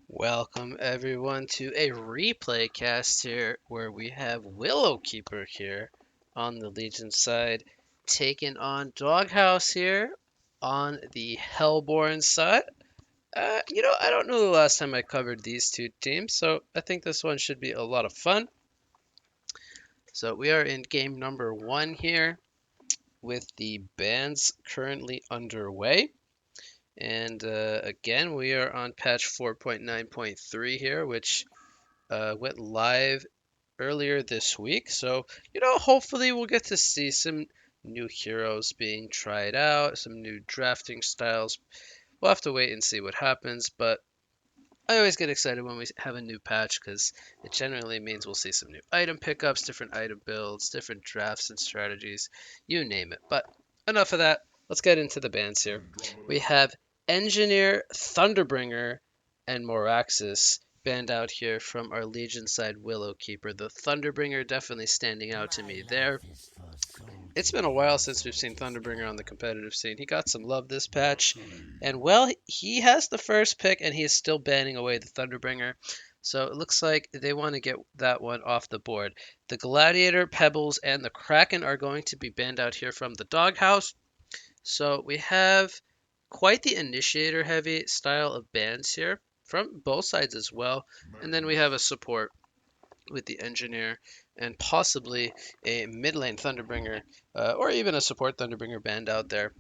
Welcome everyone to a replay cast here where we have Willowkeeper here on the Legion side taking on Doghouse here on the Hellborn side. I don't know the last time I covered these two teams, so I think this one should be a lot of fun. So we are in game number 1 here with the bans currently underway. And again, we are on patch 4.9.3 here, which went live earlier this week. So, hopefully we'll get to see some new heroes being tried out, some new drafting styles. We'll have to wait and see what happens, but I always get excited when we have a new patch because it generally means we'll see some new item pickups, different item builds, different drafts and strategies, you name it. But enough of that. Let's get into the bans here. We have Engineer, Thunderbringer, and Moraxis banned out here from our Legion side Willowkeeper. The Thunderbringer definitely standing out to me there. It's been a while since we've seen Thunderbringer on the competitive scene. He got some love this patch, and well, he has the first pick, and he is still banning away the Thunderbringer. So it looks like they want to get that one off the board. The Gladiator, Pebbles, and the Kraken are going to be banned out here from the Doghouse. So we have quite the initiator heavy style of bans here from both sides as well. And then we have a support with the engineer and possibly a mid lane Thunderbringer or even a support Thunderbringer band out there.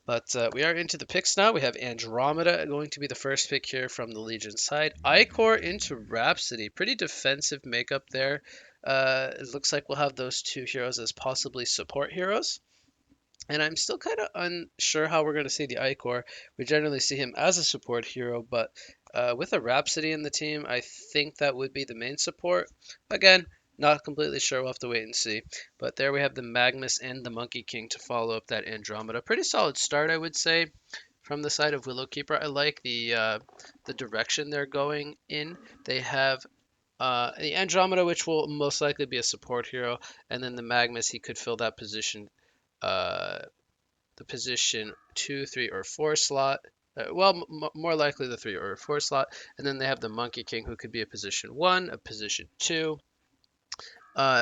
But we are into the picks now. We have Andromeda going to be the first pick here from the Legion side. Icor into Rhapsody. Pretty defensive makeup there. It looks like we'll have those two heroes as possibly support heroes. And I'm still kind of unsure how we're going to see the Icor. We generally see him as a support hero, but with a Rhapsody in the team, I think that would be the main support. Again, not completely sure. We'll have to wait and see. But there we have the Magnus and the Monkey King to follow up that Andromeda. Pretty solid start, I would say, from the side of Willowkeeper. I like the direction they're going in. They have the Andromeda, which will most likely be a support hero, and then the Magnus, he could fill that position uh, the position 2, 3, or 4 slot. More likely the 3 or 4 slot. And then they have the Monkey King, who could be a position 1, a position 2.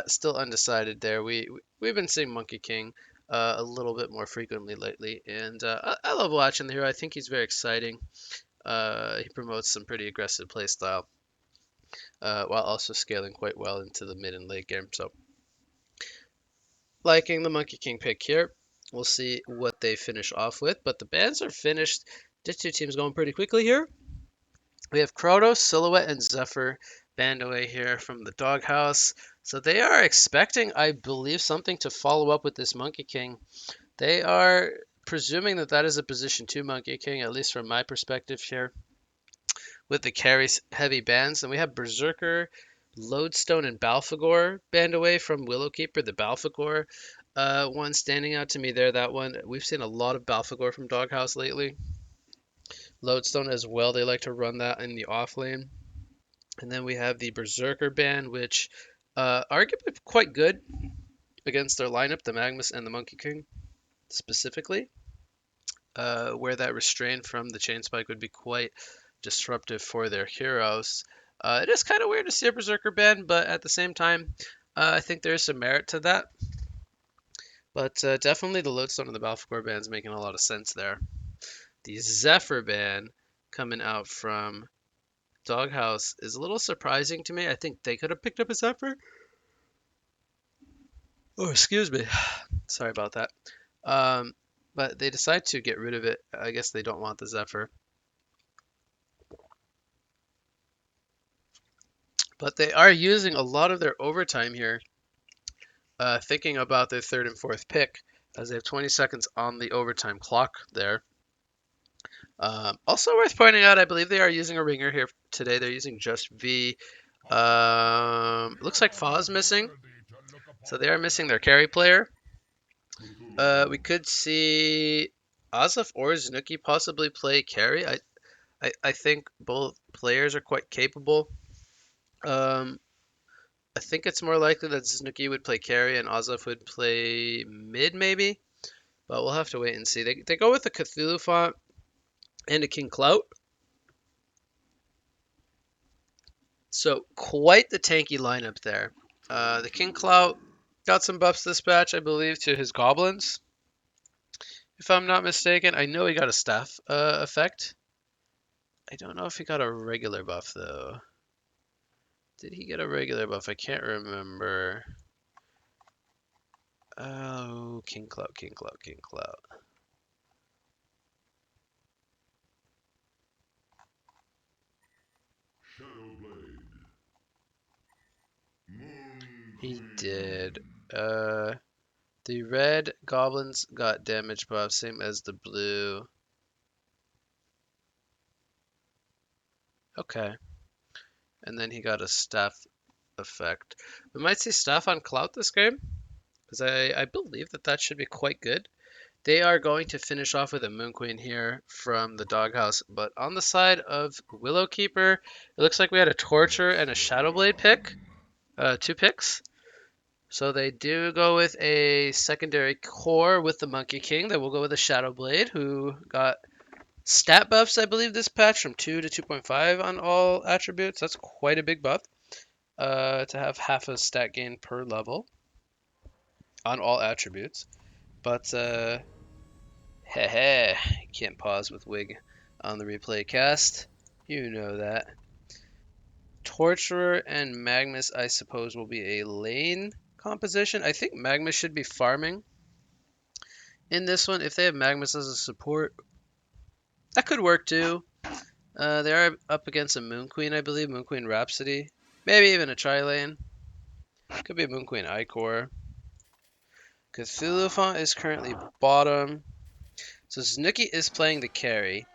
Still undecided there. We've been seeing Monkey King a little bit more frequently lately, and I love watching the hero. I think he's very exciting. He promotes some pretty aggressive playstyle while also scaling quite well into the mid and late game. So, liking the Monkey King pick here. We'll see what they finish off with, but the bans are finished. These two teams going pretty quickly here. We have Krotos, Silhouette, and Zephyr banned away here from the Doghouse. So they are expecting, I believe, something to follow up with this Monkey King. They are presuming that that is a position 2 Monkey King, at least from my perspective here, with the carry heavy bans. And we have Berserker, Lodestone, and Balfagor banned away from Willowkeeper. The Balfagor one standing out to me there. That one, we've seen a lot of Balfagor from Doghouse lately. Lodestone as well. They like to run that in the off lane. And then we have the Berserker ban, which arguably quite good against their lineup, the Magnus and the Monkey King specifically, where that restraint from the Chain Spike would be quite disruptive for their heroes. It is kind of weird to see a Berserker ban, but at the same time, I think there is some merit to that. But definitely the Lodestone and the Balfagor ban's making a lot of sense there. The Zephyr ban coming out from Doghouse is a little surprising to me. I think they could have picked up a Zephyr. Oh, excuse me. Sorry about that. But they decide to get rid of it. I guess they don't want the Zephyr. But they are using a lot of their overtime here, thinking about their third and fourth pick, as they have 20 seconds on the overtime clock there. Also worth pointing out, I believe they are using a ringer here today. They're using just V. Looks like Fa's missing, so they are missing their carry player. We could see Azaf or Znuki possibly play carry. I think both players are quite capable. I think it's more likely that Znuki would play carry and Azaf would play mid, maybe. But we'll have to wait and see. They go with a Cthulhu font and a King Clout. So quite the tanky lineup there. The King Clout got some buffs this match, I believe, to his goblins, if I'm not mistaken. I know he got a staff effect. I don't know if he got a regular buff though. Did he get a regular buff? I can't remember. Oh, King Clout, King Clout, King Clout. He did. The red goblins got damage buff, same as the blue. Okay. And then he got a staff effect. We might see staff on Clout this game, because I believe that that should be quite good. They are going to finish off with a Moon Queen here from the Doghouse, but on the side of Willowkeeper, it looks like we had a Torture and a Shadowblade pick, two picks. So they do go with a secondary core with the Monkey King. They will go with a Shadowblade, who got stat buffs, I believe, this patch from 2 to 2.5 on all attributes. That's quite a big buff to have half a stat gain per level on all attributes. But heh, can't pause with Wig on the replay cast. You know that. Torturer and Magnus, I suppose, will be a lane composition. I think Magnus should be farming in this one. If they have Magnus as a support, that could work too. They are up against a Moon Queen, I believe. Moon Queen Rhapsody. Maybe even a tri-lane. Could be a Moon Queen Icor. Cthulhu Font is currently bottom. So Snooki is playing the carry,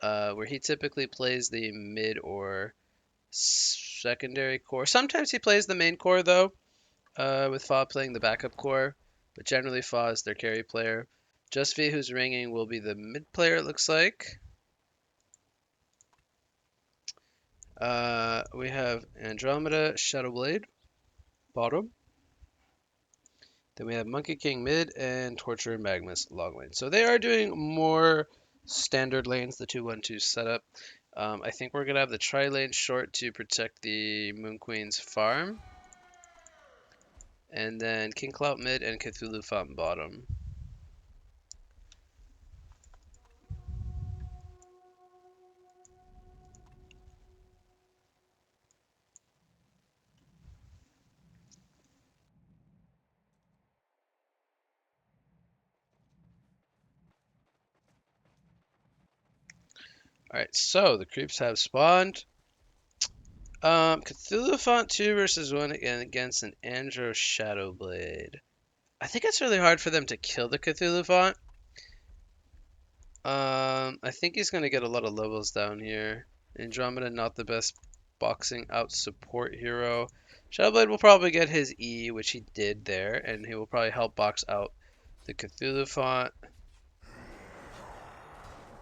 where he typically plays the mid or secondary core. Sometimes he plays the main core, though, with Fa playing the backup core. But generally, Fa is their carry player. Just V, who's ringing, will be the mid player, it looks like. We have Andromeda, Shadowblade, bottom. Then we have Monkey King mid and Torture and Magnus long lane. So they are doing more standard lanes, the 2-1-2 setup. I think we're going to have the tri-lane short to protect the Moon Queen's farm. And then King Clout mid and Cthulhu Fountain bottom. Alright, so the creeps have spawned. Cthulhu Font 2 versus 1 against an Andro Shadowblade. I think it's really hard for them to kill the Cthulhu Font. I think he's going to get a lot of levels down here. Andromeda, not the best boxing out support hero. Shadowblade will probably get his E, which he did there, and he will probably help box out the Cthulhu Font.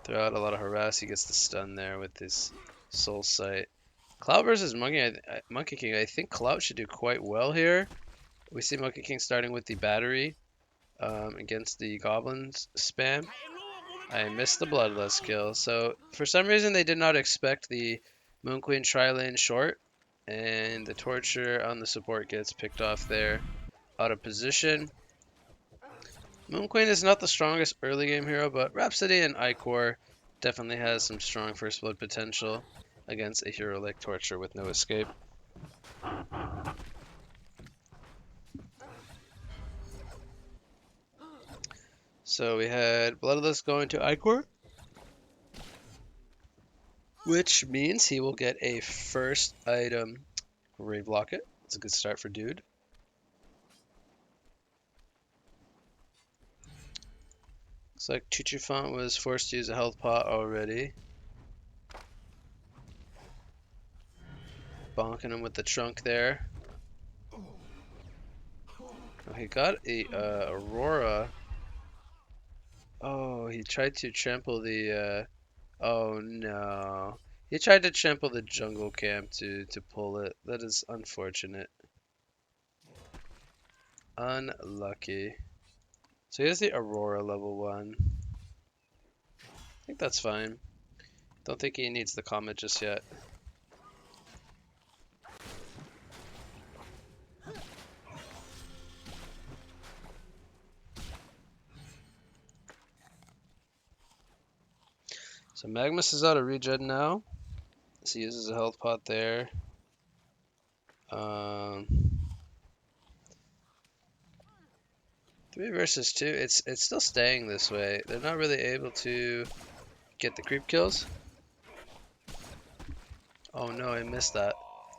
Throw out a lot of harass. He gets the stun there with his Soul Sight. Clout versus Monkey King. I think Clout should do quite well here. We see Monkey King starting with the battery against the goblins spam. I missed the Bloodlust kill. So for some reason they did not expect the Moon Queen tri-lane short, and the Torture on the support gets picked off there out of position. Moon Queen is not the strongest early game hero, but Rhapsody and Icor definitely has some strong first blood potential against a hero like Torture with no escape. So we had Bloodlust going to Icor, which means he will get a first item Grave Locket. It's a good start for Dude. Looks like Chuchufant was forced to use a health pot already. Bonking him with the trunk there. Oh, he got a Aurora. Oh, he tried to trample the oh no. He tried to trample the jungle camp to pull it. That is unfortunate. Unlucky. So he has the Aurora level 1. I think that's fine. Don't think he needs the Comet just yet. So Magnus is out of regen now. So he uses a health pot there. 3 versus 2. It's still staying this way. They're not really able to get the creep kills. Oh no, I missed that.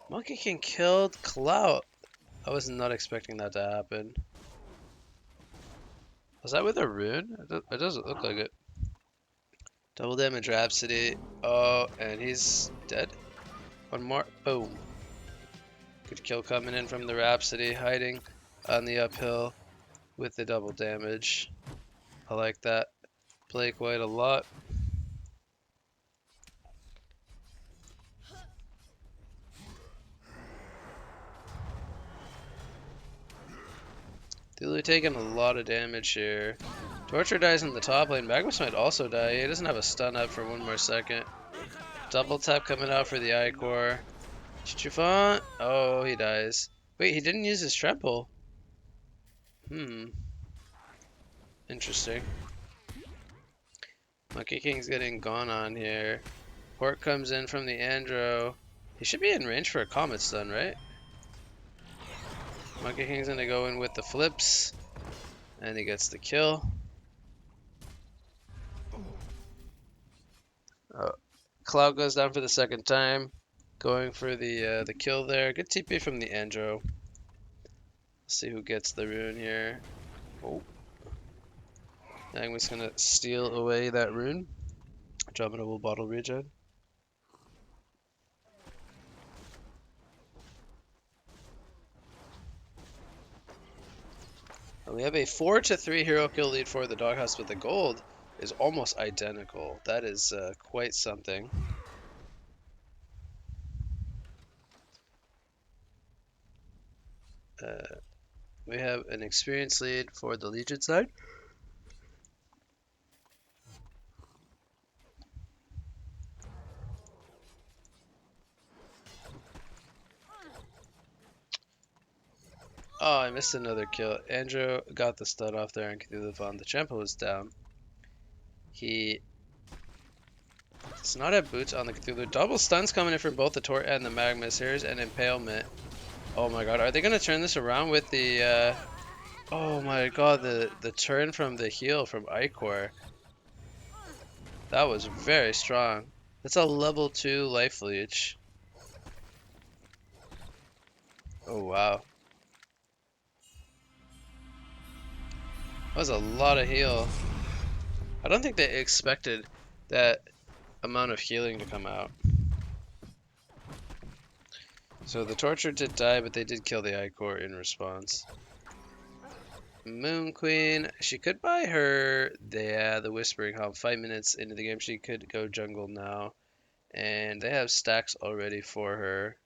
Monkey King killed Clout. I was not expecting that to happen. Was that with a rune? It doesn't look like it. Double damage Rhapsody. Oh, and he's dead. One more. Boom. Good kill coming in from the Rhapsody, hiding on the uphill with the double damage. I like that play quite a lot. Thulu taking a lot of damage here. Torture dies in the top lane. Magnus might also die. He doesn't have a stun up for one more second. Double tap coming out for the Icor. Chichufon. Oh, he dies. Wait, he didn't use his trample. Interesting. Monkey King's getting gone on here. Port comes in from the Andro. He should be in range for a Comet Stun, right? Monkey King's gonna go in with the flips. And he gets the kill. Oh, Cloud goes down for the second time. Going for the kill there. Good TP from the Andro. Let's see who gets the rune here. Oh. Magnus gonna steal away that rune. Drop it a will bottle regen. And we have a 4-3 hero kill lead for the Doghouse, but the gold is almost identical. That is quite something. We have an experience lead for the Legion side. Oh, I missed another kill. Andrew got the stun off there and Cthulhu. The Champa was down. He does not have boots on the Cthulhu. Double stuns coming in from both the Tort and the Magnus. Here's an Impalement. Oh my god, are they going to turn this around with the... Oh my god, the turn from the heal from Icor. That was very strong. That's a level 2 life leech. Oh wow. That was a lot of heal. I don't think they expected that amount of healing to come out. So the Torture did die, but they did kill the Icor in response. Moon Queen, she could buy her the Whispering Hub 5 minutes into the game. She could go jungle now. And they have stacks already for her.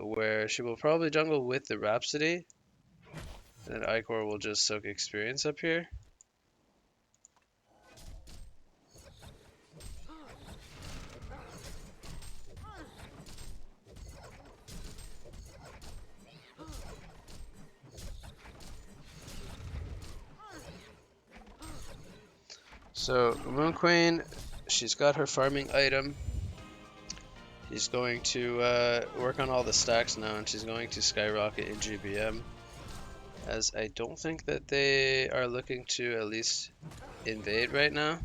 Where she will probably jungle with the Rhapsody. And then Icor will just soak experience up here. So Moon Queen, she's got her farming item. She's going to work on all the stacks now, and she's going to skyrocket in GBM. As I don't think that they are looking to at least invade right now.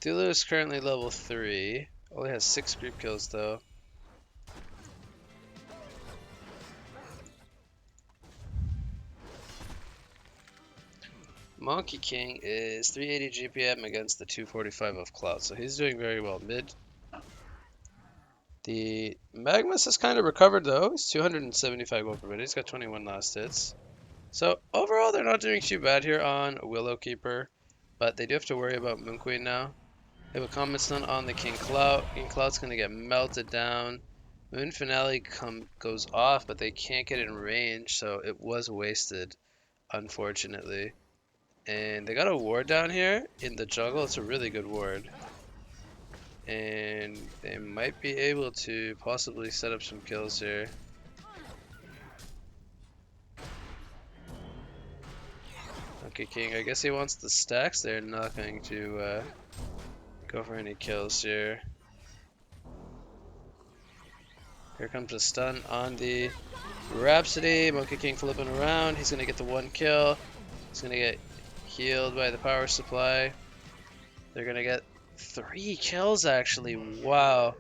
Cthulhu is currently level 3. Only has 6 creep kills though. Monkey King is 380 GPM against the 245 of Cloud, so he's doing very well mid. The Magnus has kind of recovered though. He's 275 gold per minute. He's got 21 last hits. So overall, they're not doing too bad here on Willowkeeper, but they do have to worry about Moon Queen now. They have a Comet Stun on the King Cloud. King Cloud's gonna get melted down. Moon Finale goes off, but they can't get in range, so it was wasted, unfortunately. And they got a ward down here in the jungle. It's a really good ward. And they might be able to possibly set up some kills here. Monkey King. I guess he wants the stacks. They're not going to go for any kills here. Here comes a stun on the Rhapsody. Monkey King flipping around. He's going to get the 1 kill. He's going to get healed by the power supply. They're going to get 3 kills actually. Wow.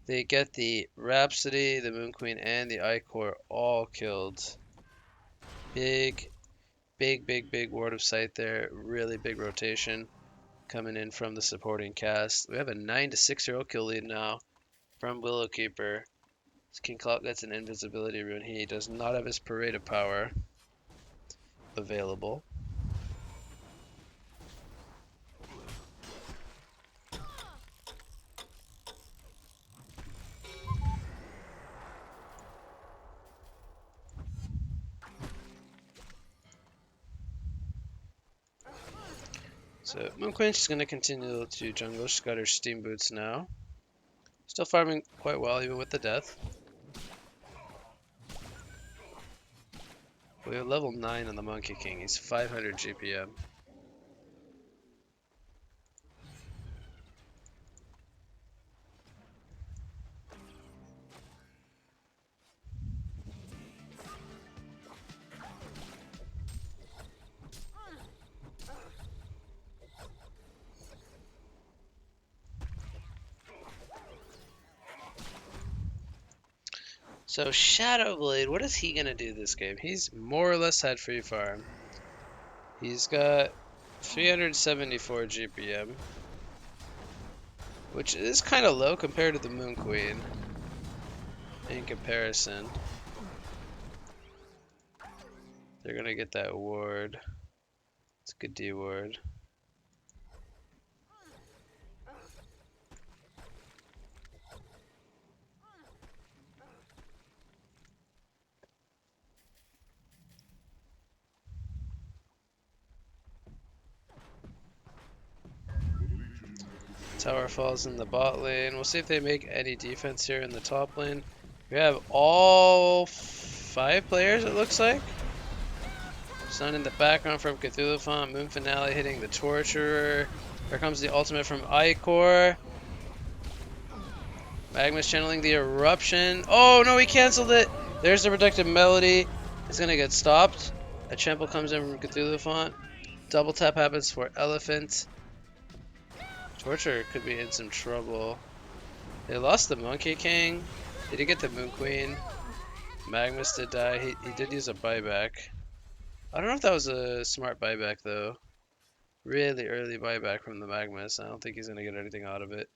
They get the Rhapsody, the Moon Queen, and the Icor all killed. Big ward of sight there. Really big rotation coming in from the supporting cast. We have a 9 to 6-0 kill lead now from Willowkeeper. King Clout gets an invisibility rune. He does not have his Parade of Power available. So Moon Queen, she's going to continue to jungle. She's got her Steam Boots now. Still farming quite well even with the death. We have level 9 on the Monkey King. He's 500 GPM. So Shadowblade, what is he going to do this game? He's more or less had free farm. He's got 374 GPM, which is kind of low compared to the Moon Queen in comparison. They're going to get that ward. It's a good D ward. Tower falls in the bot lane. We'll see if they make any defense here in the top lane. We have all 5 players, it looks like. Sun in the background from Cthulhu Font. Moon Finale hitting the Torturer. Here comes the ultimate from Icor. Magma's channeling the Eruption. Oh no, he canceled it. There's the Protective Melody. It's gonna get stopped. A trample comes in from Cthulhu Font. Double tap happens for Elephant. Torture could be in some trouble. They lost the Monkey King. They did get the Moon Queen. Magnus did die. He did use a buyback. I don't know if that was a smart buyback though. Really early buyback from the Magnus. I don't think he's going to get anything out of it.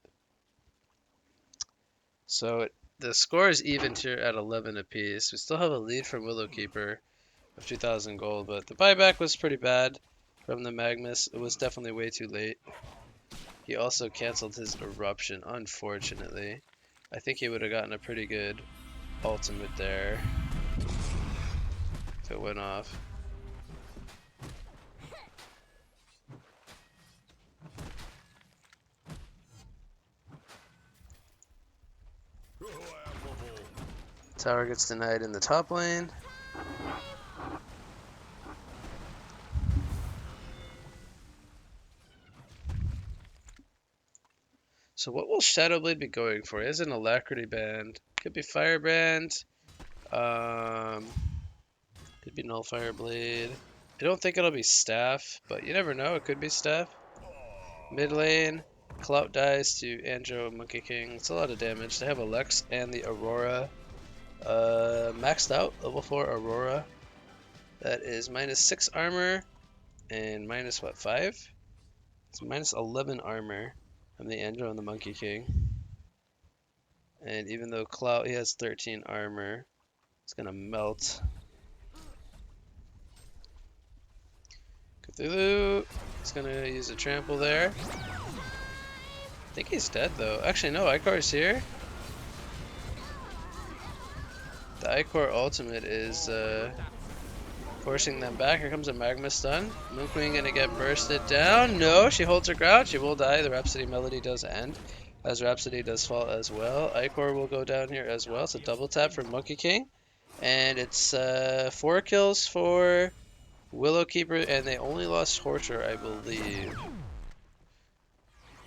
So the score is even here at 11 apiece. We still have a lead from Willowkeeper of 2,000 gold, but the buyback was pretty bad from the Magnus. It was definitely way too late. He also canceled his Eruption, unfortunately. I think he would have gotten a pretty good ultimate there if it went off. Tower gets denied in the top lane. So what will Shadowblade be going for? He has an Alacrity Band. Could be Firebrand. Could be Nullfire Blade. I don't think it'll be Staff, but you never know. It could be Staff. Mid lane. Clout dies to Andro Monkey King. It's a lot of damage. They have Alex and the Aurora. Maxed out. Level 4 Aurora. That is -6 armor. And minus what, 5? It's minus 11 armor. I'm the Andro and the Monkey King. And even though Clout, he has 13 armor, it's gonna melt. Cthulhu, he's gonna use a trample there. I think he's dead though. Actually no, Icor's here. The Icor ultimate is forcing them back. Here comes a Magma Stun. Moon Queen gonna get bursted down. No, she holds her ground. She will die. The Rhapsody Melody does end, as Rhapsody does fall as well. Icor will go down here as well. It's a double tap for Monkey King. And it's 4 kills for Willowkeeper, and they only lost Torture, I believe.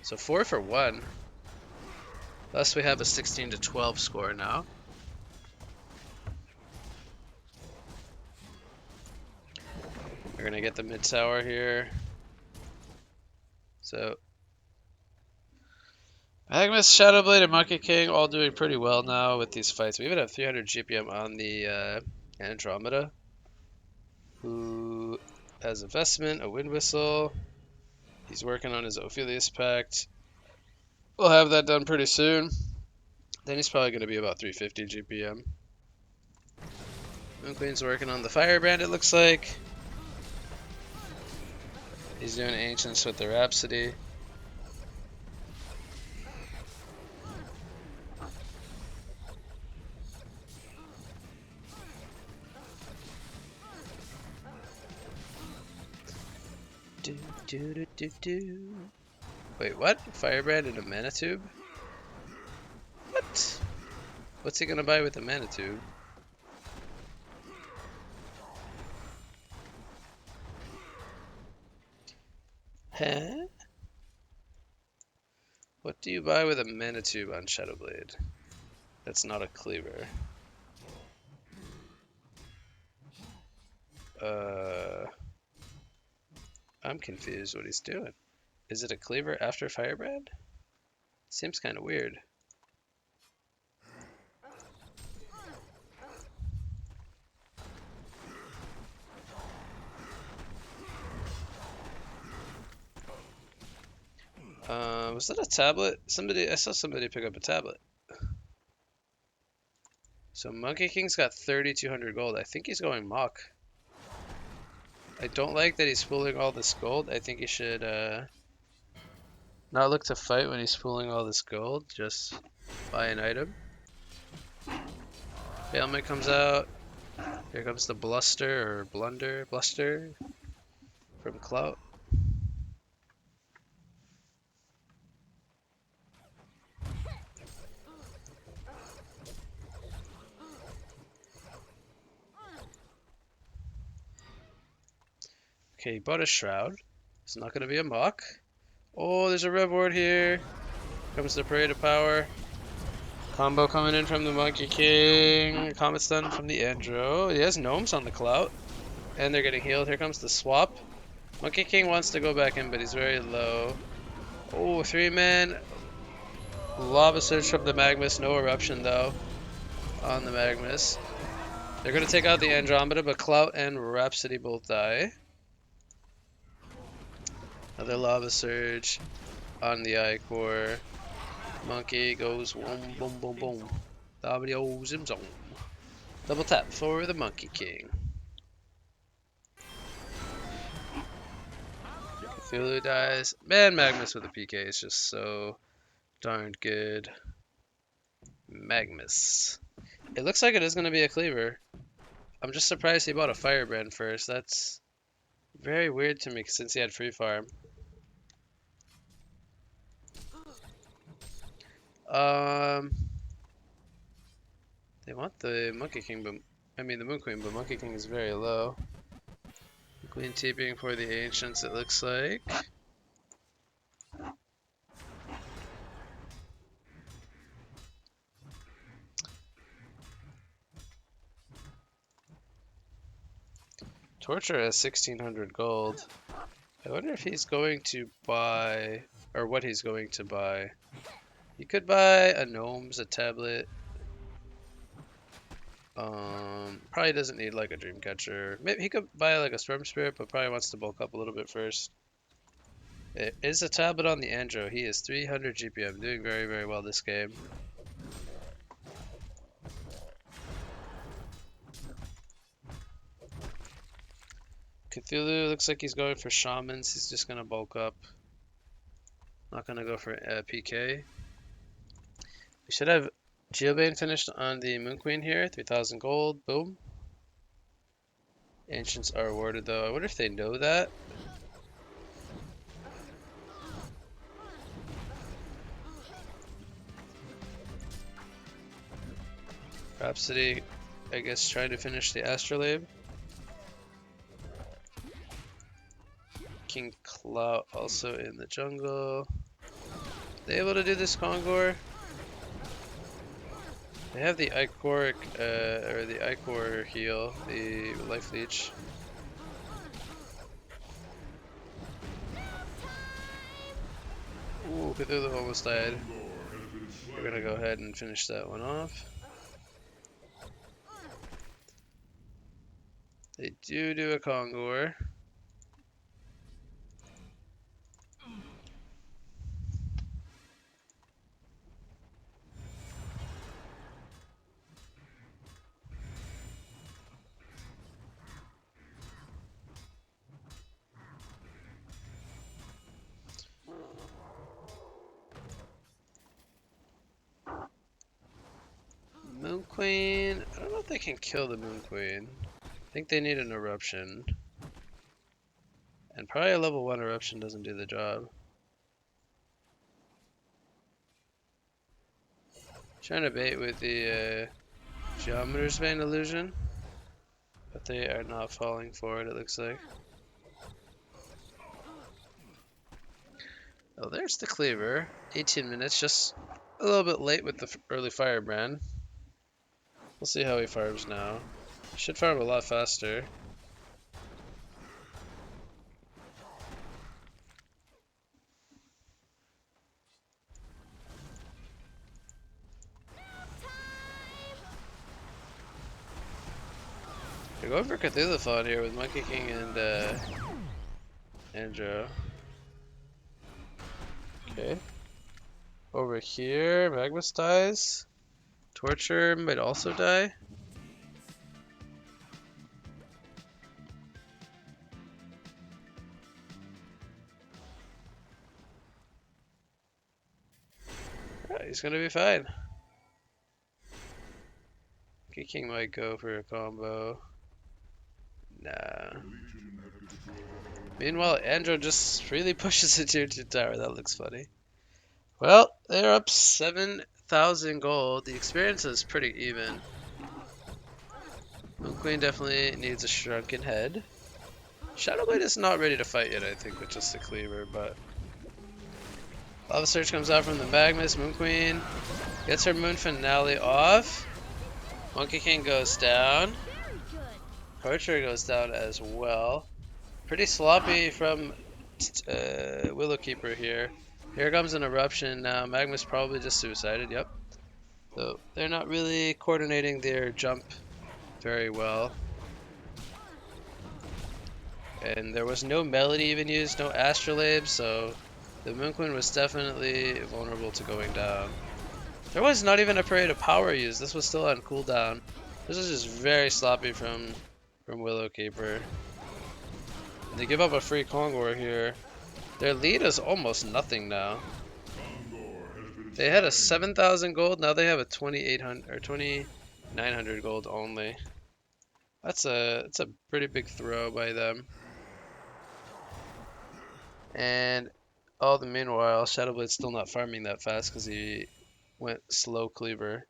So 4 for 1. Thus we have a 16 to 12 score now. We're gonna get the mid tower here. So Magnus, Shadowblade, and Monkey King all doing pretty well now with these fights. We even have 300 GPM on the Andromeda, who has investment, a Wind Whistle. He's working on his Ophelius Pact. We'll have that done pretty soon. Then he's probably going to be about 350 GPM. Moon Queen's working on the Firebrand, it looks like. He's doing Ancients with the Rhapsody. Do, do, do, do, do. Wait, what? Firebrand and a Mana Tube? What? What's he gonna buy with the Mana Tube? Huh? What do you buy with a Mana Tube on Shadowblade? That's not a cleaver. I'm confused what he's doing. Is it a cleaver after Firebrand? Seems kind of weird. Was that a tablet? I saw somebody pick up a tablet. So Monkey King's got 3,200 gold. I think he's going Mach. I don't like that he's pooling all this gold. I think he should not look to fight when he's pooling all this gold. Just buy an item. Bailment comes out. Here comes the Bluster or Bluster from Clout. Okay, he bought a Shroud. It's not going to be a Mach. Oh, there's a Rev Ward here. Comes the Parade of Power. Combo coming in from the Monkey King. Comet Stun from the Andro. He has Gnomes on the Clout. And they're getting healed. Here comes the swap. Monkey King wants to go back in, but he's very low. Oh, 3-man. Lava Surge from the Magmus. No Eruption, though, on the Magmus. They're going to take out the Andromeda, but Clout and Rhapsody both die. Another Lava Surge on the Ichor. Monkey goes boom, boom, boom, boom. W zim zone. Double tap for the Monkey King. Cthulhu dies. Man, Magmus with a PK is just so darn good. Magmus. It looks like it is going to be a cleaver. I'm just surprised he bought a Firebrand first. That's very weird to me since he had free farm. They want the Monkey King, but I mean the Moon Queen, but Monkey King is very low. Queen TPing for the Ancients, it looks like. Torture has 1,600 gold. I wonder if he's going to buy, or what he's going to buy. He could buy a Gnomes, a tablet. Probably doesn't need like a Dreamcatcher. Maybe he could buy like a Storm Spirit, but probably wants to bulk up a little bit first. It is a tablet on the Andro. He is 300 GPM, doing very, very well this game. Cthulhu looks like he's going for Shamans. He's just going to bulk up. Not going to go for PK. We should have Geobane finished on the Moon Queen here. 3,000 gold. Boom. Ancients are awarded though. I wonder if they know that. Rhapsody, I guess, trying to finish the Astrolabe. King Clout also in the jungle. They able to do this Kongor? They have the Icoric, or the Icor heal, the Life Leech. Ooh, Cthulhu almost died. We're gonna go ahead and finish that one off. They do a Kongor. Moon Queen, I don't know if they can kill the Moon Queen. I think they need an eruption. And probably a level 1 eruption doesn't do the job. Trying to bait with the Geometer's Vein illusion. But they are not falling for it looks like. Oh, there's the Cleaver. 18 minutes, just a little bit late with the early Firebrand. We'll see how he farms now. Should farm a lot faster. They're going for Cthulhu Fawn here with Monkey King and Andro. Okay. Over here, Magnus dies. Torture might also die. Yeah, he's gonna be fine. Monkey King might go for a combo. Nah. Meanwhile, Andro just freely pushes a tier 2 tower. That looks funny. Well, they're up 7,000 gold. The experience is pretty even. Moon Queen definitely needs a shrunken head. Shadowblade is not ready to fight yet, I think, with just the Cleaver, but... Lava Surge comes out from the Magnus. Moon Queen gets her Moon Finale off. Monkey King goes down. Torture goes down as well. Pretty sloppy from Willowkeeper here. Here comes an eruption now. Magnus probably just suicided, yep. So they're not really coordinating their jump very well. And there was no Melody even used, no Astrolabe, so the Moon Queen was definitely vulnerable to going down. There was not even a Parade of Power used. This was still on cooldown. This is just very sloppy from Willowkeeper. And they give up a free Kongor here. Their lead is almost nothing now. They had a 7,000 gold, now they have a 2,800 or 2,900 gold only. That's a pretty big throw by them. And all the meanwhile, Shadowblade's still not farming that fast because he went slow Cleaver.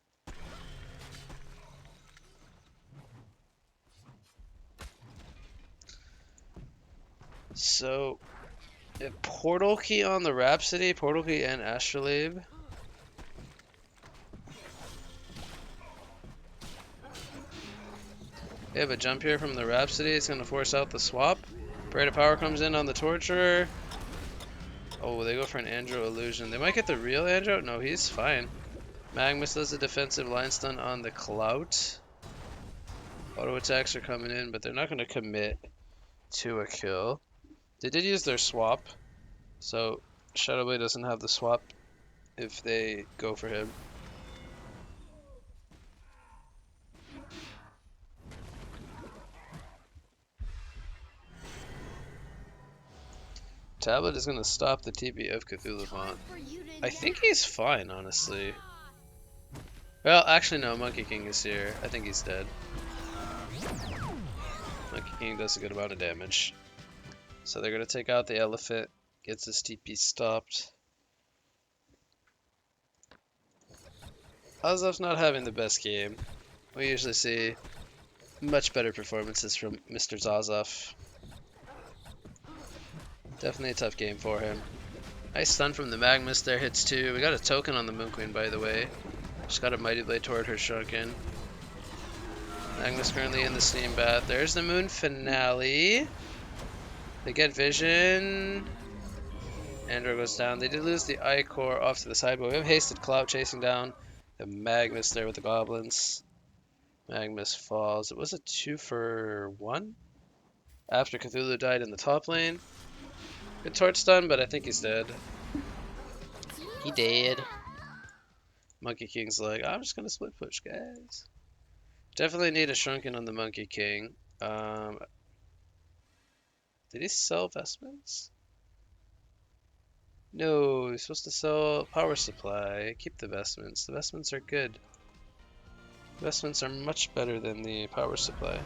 So, a Portal Key on the Rhapsody, Portal Key and Astrolabe. They have a jump here from the Rhapsody. It's going to force out the swap. Parade of Power comes in on the Torturer. Oh, they go for an Andro Illusion. They might get the real Andro. No, he's fine. Magnus does a defensive line stun on the Clout. Auto attacks are coming in, but they're not going to commit to a kill. They did use their swap, so Shadowblade doesn't have the swap if they go for him. Tablet is going to stop the TP of Cthulhu Font. I think he's fine, honestly. Well, actually no, Monkey King is here. I think he's dead. Monkey King does a good amount of damage. So they're going to take out the elephant, gets his TP stopped. Azov's not having the best game. We usually see much better performances from Mr. Zazov. Definitely a tough game for him. Nice stun from the Magnus there, hits 2. We got a token on the Moon Queen, by the way. Just got a Mighty Blade toward her Shrunken. Magnus currently in the Steam Bath. There's the Moon Finale. They get Vision. Andor goes down. They did lose the Ichor off to the side, but we have Hasted Cloud chasing down the Magnus there with the Goblins. Magnus falls. It was a 2-for-1 after Cthulhu died in the top lane. Good torch stun, but I think he's dead. He dead. Monkey King's like, I'm just gonna split push, guys. Definitely need a Shrunken on the Monkey King. Did he sell vestments? No, he's supposed to sell power supply. Keep the vestments. The vestments are good. The vestments are much better than the power supply.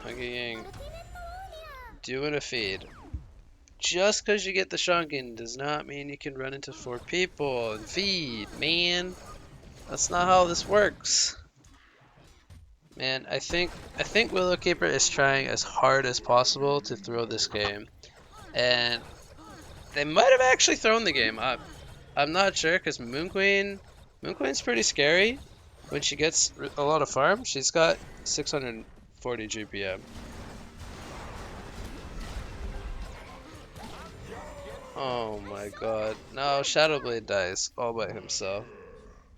Monkey King doing a feed. Just because you get the Shrunken does not mean you can run into 4 people and feed, man. That's not how this works. Man, I think Willowkeeper is trying as hard as possible to throw this game, and they might have actually thrown the game. I'm not sure because Moon Queen's pretty scary when she gets a lot of farm. She's got 640 GPM. Oh my god. No, Shadowblade dies all by himself.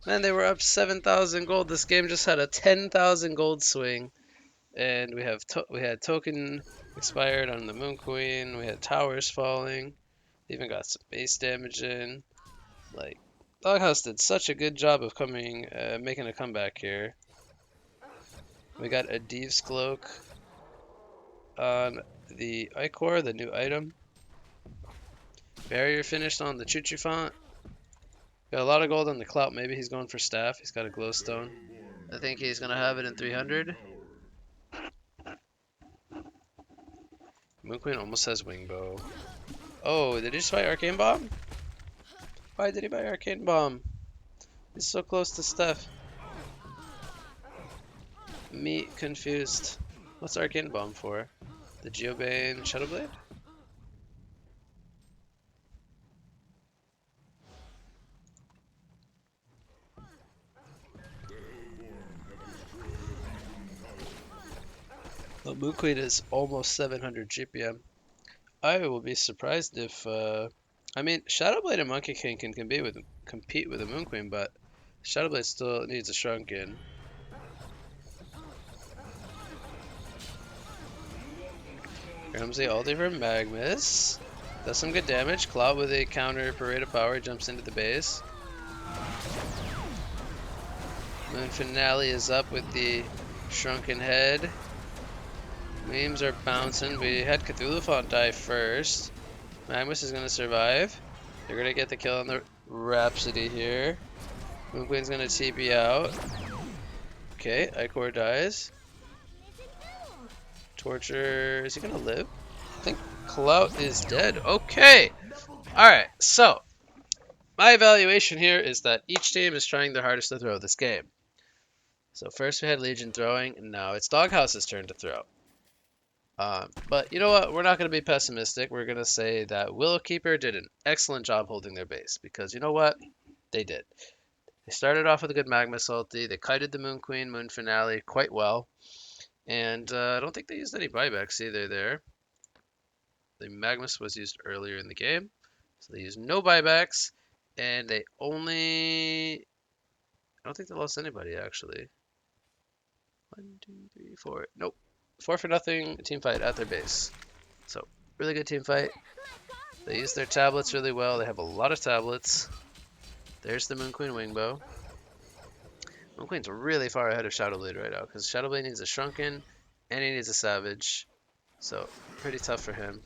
Man, they were up 7,000 gold. This game just had a 10,000 gold swing. And we had token expired on the Moon Queen. We had towers falling. Even got some base damage in. Like, Doghouse did such a good job of making a comeback here. We got a Deeves Cloak on the Ichor, the new item. Barrier finished on the Choo-Choo Font. Got a lot of gold on the Clout. Maybe he's going for staff. He's got a glowstone. I think he's gonna have it in 300. Moon Queen almost has Wing Bow. Oh, did he just buy Arcane Bomb? Why did he buy Arcane Bomb? He's so close to Steph. Me confused. What's Arcane Bomb for? The Geobane Shadowblade? Well, Moon Queen is almost 700 GPM. I will be surprised if, I mean, Shadowblade and Monkey King can compete with the Moon Queen, but Shadowblade still needs a Shrunken. Here comes the ulti from Magnus. Does some good damage. Cloud with a counter Parade of Power jumps into the base. Moon Finale is up with the Shrunken Head. Memes are bouncing. We had Cthulhu Font die first. Magnus is going to survive. They're going to get the kill on the Rhapsody here. Moon Queen's going to TP out. Okay, Ichor dies. Torture, is he going to live? I think Clout is dead. Okay. Alright, so my evaluation here is that each team is trying their hardest to throw this game. So first we had Legion throwing, and now it's Doghouse's turn to throw. But you know what? We're not going to be pessimistic. We're going to say that Willowkeeper did an excellent job holding their base. Because you know what? They did. They started off with a good Magnus ulti. They kited the Moon Queen, Moon Finale quite well. And I don't think they used any buybacks either there. The Magnus was used earlier in the game. So they used no buybacks. And they only... I don't think they lost anybody, actually. 1, 2, 3, 4. Nope. 4-0 team fight at their base. So, really good team fight. They use their tablets really well. They have a lot of tablets. There's the Moon Queen Wingbow. Moon Queen's really far ahead of Shadowblade right now because Shadowblade needs a Shrunken and he needs a Savage. So, pretty tough for him.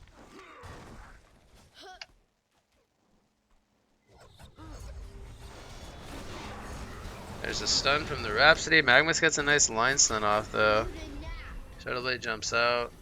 There's a stun from the Rhapsody. Magnus gets a nice line stun off though. Shadowblade jumps out.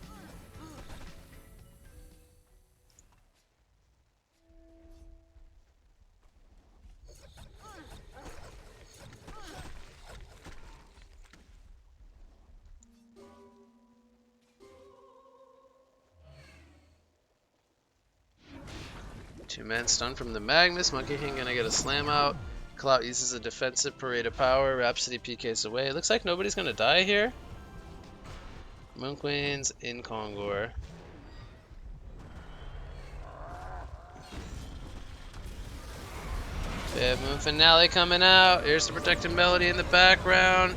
Two-man stun from the Magnus. Monkey King gonna get a slam out. Clout uses a defensive parade of power. Rhapsody PKs away. It looks like nobody's gonna die here. Moon Queen's in Kongor. We have Moon Finale coming out. Here's the protected melody in the background.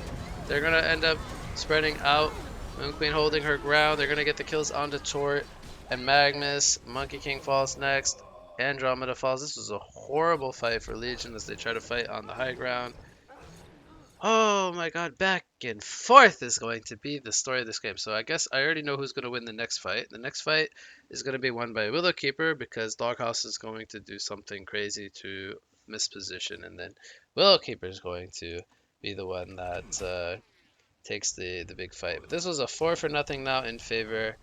They're gonna end up spreading out. Moon Queen holding her ground. They're gonna get the kills onto Tort and Magnus. Monkey King falls next. Andromeda falls. This was a horrible fight for Legion as they try to fight on the high ground. Oh my god, back and forth is going to be the story of this game. So I guess I already know who's going to win the next fight. The next fight is going to be won by Willowkeeper because Doghouse is going to do something crazy to misposition, and then Willowkeeper is going to be the one that takes the big fight. But this was a 4-0 now in favor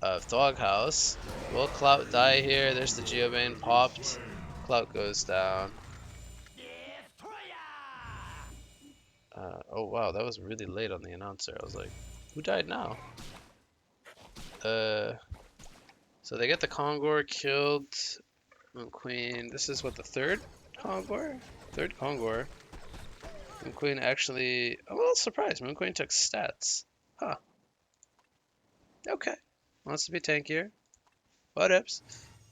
of Doghouse. Will Clout die here? There's the Geobane popped. Clout goes down. Oh wow, that was really late on the announcer. I was like, who died now? So they get the Kongor killed. Moon Queen, this is what, the third Kongor? Third Kongor. Moon Queen actually, I'm a little surprised. Moon Queen took stats. Huh. Okay. Wants to be tankier. What ups?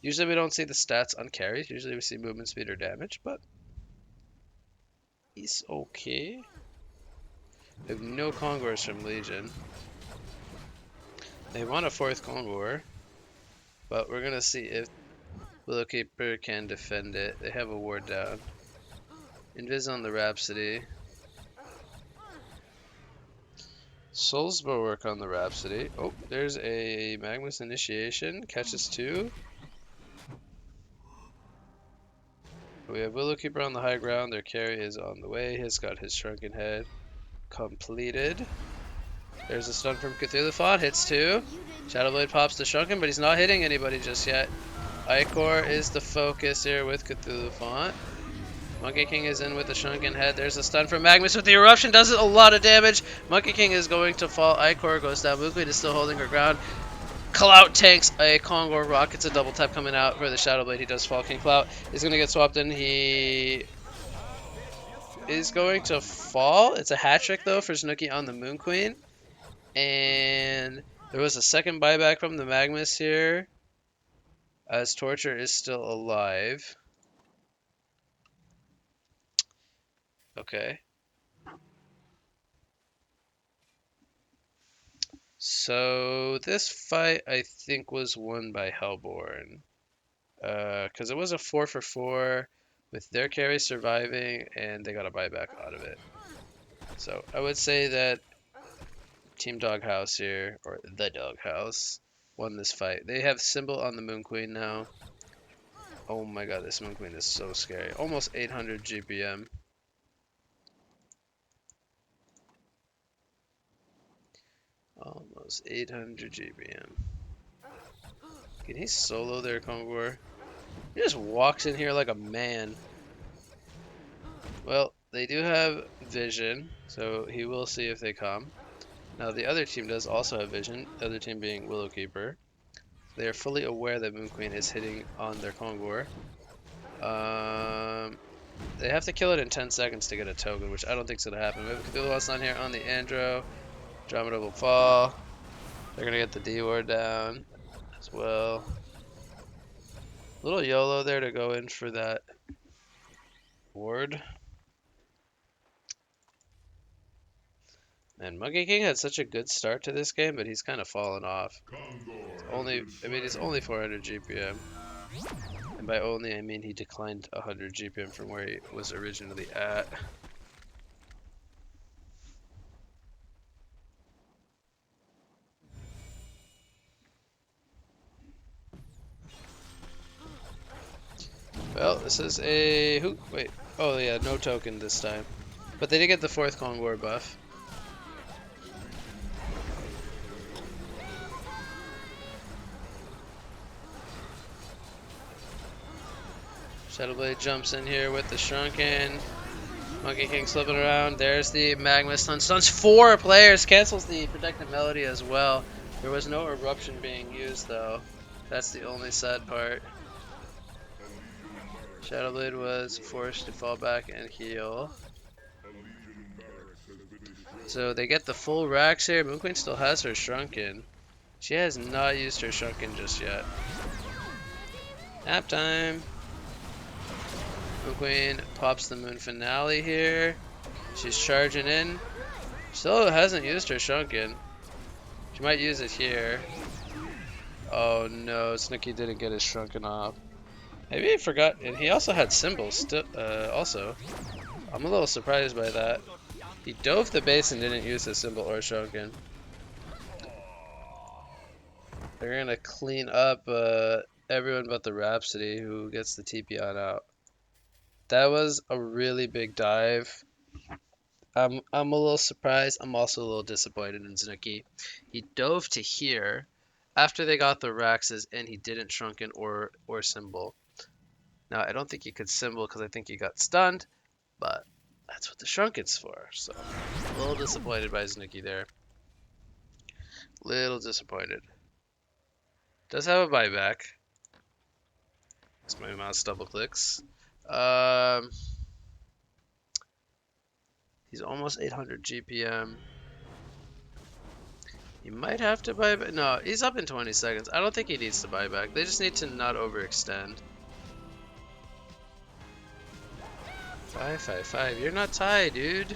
Usually we don't see the stats on carries. Usually we see movement speed or damage, but he's okay. We have no Kongors from Legion. They want a 4th Kongor, but we're gonna see if Willowkeeper can defend it. They have a ward down. Invis on the Rhapsody. Soulsbow work on the Rhapsody. Oh, there's a Magnus initiation. Catches 2. We have Willowkeeper on the high ground. Their carry is on the way. He's got his Shrunken Head completed. There's a stun from Cthulhu Font. Hits 2. Shadowblade pops the Shrunken, but he's not hitting anybody just yet. Icor is the focus here with Cthulhu Font. Monkey King is in with the Shrunken Head. There's a stun from Magnus with the Eruption. Does a lot of damage. Monkey King is going to fall. Icor goes down. Moon Queen is still holding her ground. Clout tanks a Kongor Rock. It's a double tap coming out for the Shadowblade. He does fall. King Clout is going to get swapped in. He is going to fall. It's a hat trick though for Snooki on the Moon Queen. And there was a second buyback from the Magnus here, as Torture is still alive. Okay. So this fight I think was won by Hellborn. Because it was a 4-for-4 with their carry surviving and they got a buyback out of it. So I would say that Team Doghouse here, or the Doghouse, won this fight. They have Symbol on the Moon Queen now. Oh my god, this Moon Queen is so scary. Almost 800 GPM. Almost 800 GPM. Can he solo their Kongor? He just walks in here like a man. Well, they do have vision, so he will see if they come. Now the other team does also have vision, the other team being Willowkeeper. They are fully aware that Moon Queen is hitting on their Kongor. They have to kill it in 10 seconds to get a token, which I don't think is going to happen. We have Cthulhu's on here on the Andro. Andromeda will fall. They're going to get the D-Ward down as well. Little YOLO there to go in for that ward. And Monkey King had such a good start to this game, but he's kind of fallen off. It's only 400 GPM. And by only, I mean he declined 100 GPM from where he was originally at. Well, this is a... Wait. Oh yeah, no token this time. But they did get the 4th Kongor buff. Shadowblade jumps in here with the Shrunken. Monkey King slipping around. There's the Magma stun. Stuns 4 players. Cancels the Protected Melody as well. There was no Eruption being used though. That's the only sad part. Shadowblade was forced to fall back and heal. So they get the full racks here. Moon Queen still has her Shrunken. She has not used her Shrunken just yet. Nap time. Moon Queen pops the Moon Finale here. She's charging in. Still hasn't used her Shrunken. She might use it here. Oh no, Snooki didn't get his Shrunken off. Maybe he forgot, and he also had symbols still. Also, I'm a little surprised by that. He dove the base and didn't use his symbol or Shrunken. They're gonna clean up everyone but the Rhapsody, who gets the TP on out. That was a really big dive. I'm a little surprised. I'm also a little disappointed in Snooki. He dove to here after they got the Raxes, and he didn't Shrunken or symbol. Now I don't think he could symbol because I think he got stunned, but that's what the Shrunken's for. So a little disappointed by Snooki there. Little disappointed. Does have a buyback. As my mouse double clicks. He's almost 800 GPM. He might have to buy back. No, he's up in 20 seconds. I don't think he needs to buy back. They just need to not overextend. 555. You're not tied, dude.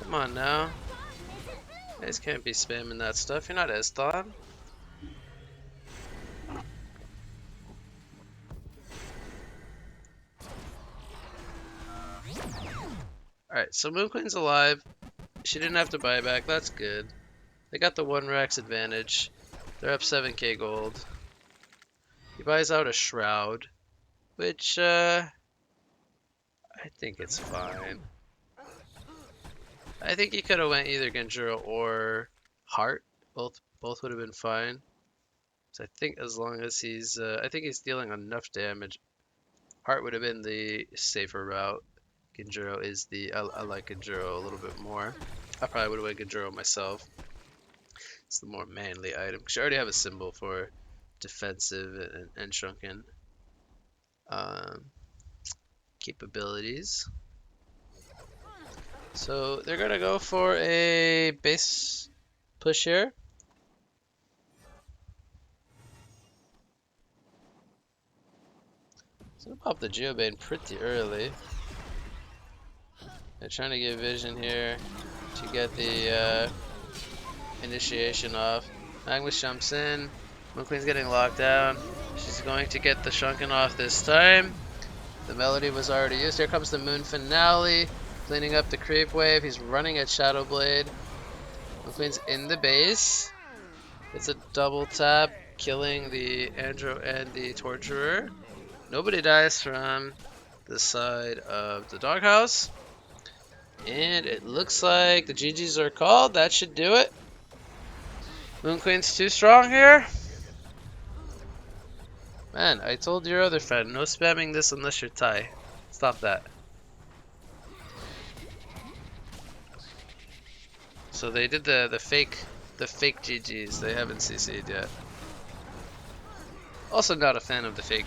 Come on now. You guys can't be spamming that stuff. You're not Esthon. Alright, so Moon Queen's alive. She didn't have to buy back. That's good. They got the 1 Rax advantage. They're up 7k gold. He buys out a Shroud, which I think it's fine. I think he could have went either Genjuro or Heart. Both would have been fine. So I think as long as he's, I think he's dealing enough damage. Heart would have been the safer route. Genjuro is the, I like Genjuro a little bit more. I probably would have went Genjuro myself. It's the more manly item, because you already have a symbol for defensive and Shrunken capabilities. So they're gonna go for a base push here. So pop the Geobane pretty early. They're trying to get vision here to get the initiation off. Magnus jumps in. Moon Queen's getting locked down. She's going to get the Shrunken off this time. The Melody was already used. Here comes the Moon Finale. Cleaning up the creep wave. He's running at Shadowblade. Moon Queen's in the base. It's a double tap, killing the Andro and the Torturer. Nobody dies from the side of the Doghouse. And it looks like the GGs are called. That should do it. Moon Queen's too strong here. Man, I told your other friend, no spamming this unless you're Thai. Stop that. So they did the fake GGs. They haven't CC'd yet. Also not a fan of the fake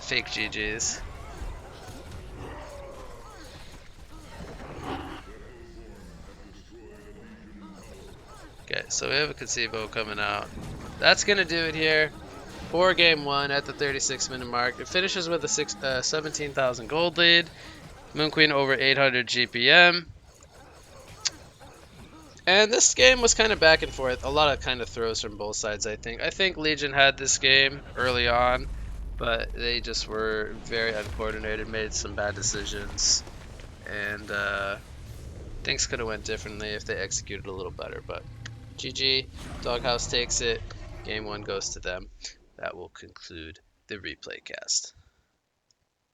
GGs. Okay, so we have a Conceivo coming out. That's gonna do it here for game 1 at the 36-minute mark. It finishes with a 17,000 gold lead. Moon Queen over 800 GPM. And this game was kind of back and forth. A lot of kind of throws from both sides, I think. I think Legion had this game early on, but they just were very uncoordinated, made some bad decisions. And things could have went differently if they executed a little better, but GG, Doghouse takes it. Game 1 goes to them. That will conclude the replay cast.